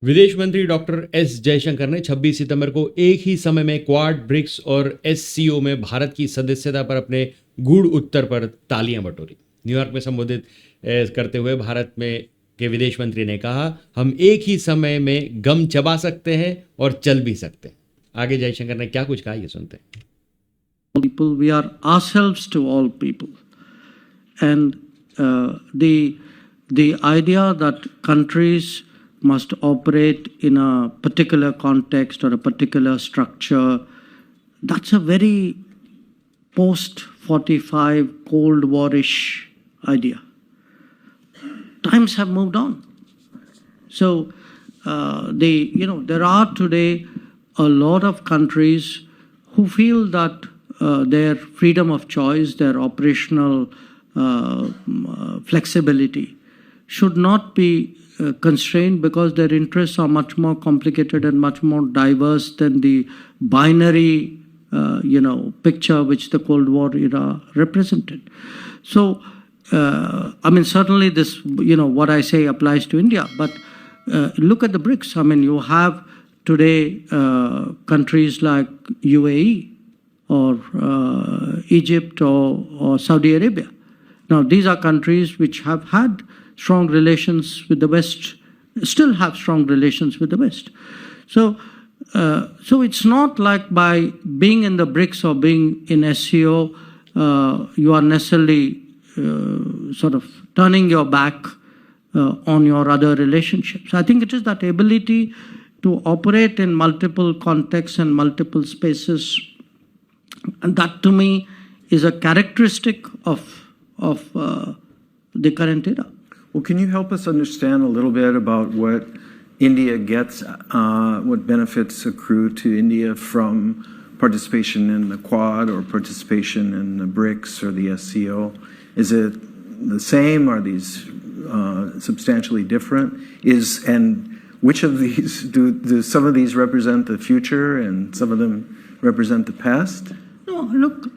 विदेश मंत्री doctor S Jaishankar ने 26 सितंबर को एक ही समय में क्वाड, ब्रिक्स और एससीओ में भारत की सदस्यता पर अपने गूढ़ उत्तर पर तालियां बटोरी। न्यूयॉर्क में संबोधित करते हुए भारत में के विदेश मंत्री ने कहा, हम एक ही समय में गम चबा सकते हैं और चल भी सकते हैं। आगे जयशंकर ने क्या कुछ कहा, ये सुनते हैं। People, we are ourselves to all people, and the idea that countries must operate in a particular context or a particular structure, that's a very post-45 Cold War-ish idea. Times have moved on. So there are today a lot of countries who feel that their freedom of choice, their operational flexibility should not be constrained because their interests are much more complicated and much more diverse than the binary picture which the Cold War era represented. So, certainly this, what I say applies to India, but look at the BRICS. I mean, you have today countries like UAE or Egypt or Saudi Arabia. Now, these are countries which have had strong relations with the West, still have strong relations with the West. So it's not like by being in the BRICS or being in SCO, you are necessarily sort of turning your back on your other relationships. I think it is that ability to operate in multiple contexts and multiple spaces, and that to me is a characteristic of the current era. Well, can you help us understand a little bit about what India gets, what benefits accrue to India from participation in the Quad or participation in the BRICS or the SCO? Is it the same? Are these substantially different? And which of these, do some of these represent the future and some of them represent the past? No, look,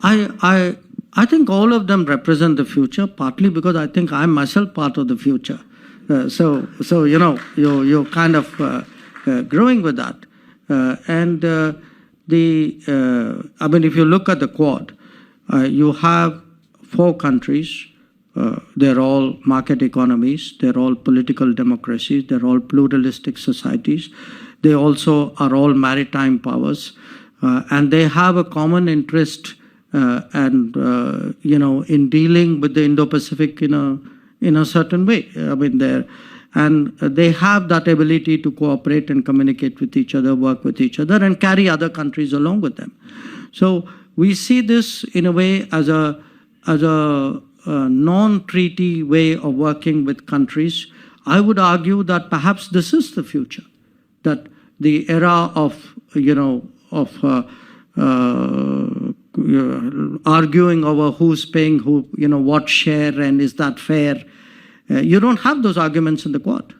I think all of them represent the future, partly because I think I'm myself part of the future. So you're kind of growing with that. If you look at the Quad, you have 4 countries. They're all market economies. They're all political democracies. They're all pluralistic societies. They also are all maritime powers. And they have a common interest in dealing with the Indo-Pacific in a certain way. They have that ability to cooperate and communicate with each other, work with each other, and carry other countries along with them. So we see this in a way as a non-treaty way of working with countries. I would argue that perhaps this is the future, that the era of arguing over who's paying who, what share and is that fair. You don't have those arguments in the Quad.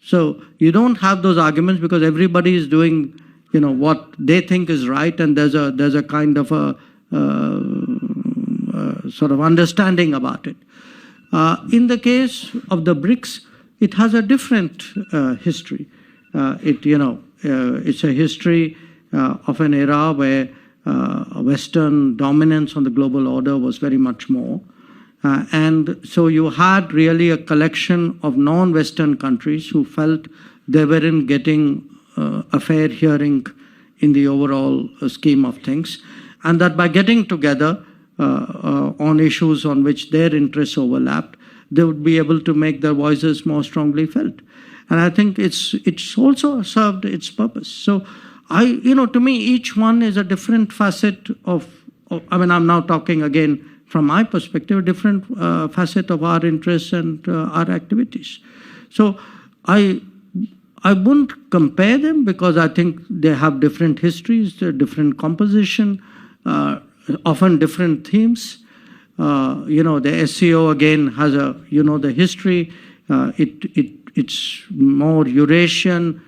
So you don't have those arguments because everybody is doing, what they think is right, and there's a kind of a sort of understanding about it. In the case of the BRICS, it has a different history. It's a history of an era where Western dominance on the global order was very much more. And so you had really a collection of non-Western countries who felt they weren't getting a fair hearing in the overall scheme of things, and that by getting together on issues on which their interests overlapped, they would be able to make their voices more strongly felt. And I think it's also served its purpose. So to me, each one is a different facet of I'm now talking again from my perspective, a different facet of our interests and our activities. So I wouldn't compare them because I think they have different histories, different composition, often different themes. The SCO again has the history. It's more Eurasian.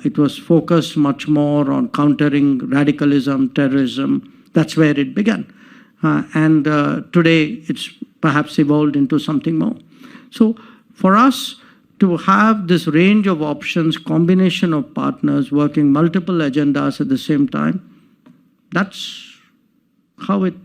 It was focused much more on countering radicalism, terrorism. That's where it began. Today it's perhaps evolved into something more. So for us to have this range of options, combination of partners working multiple agendas at the same time, that's how it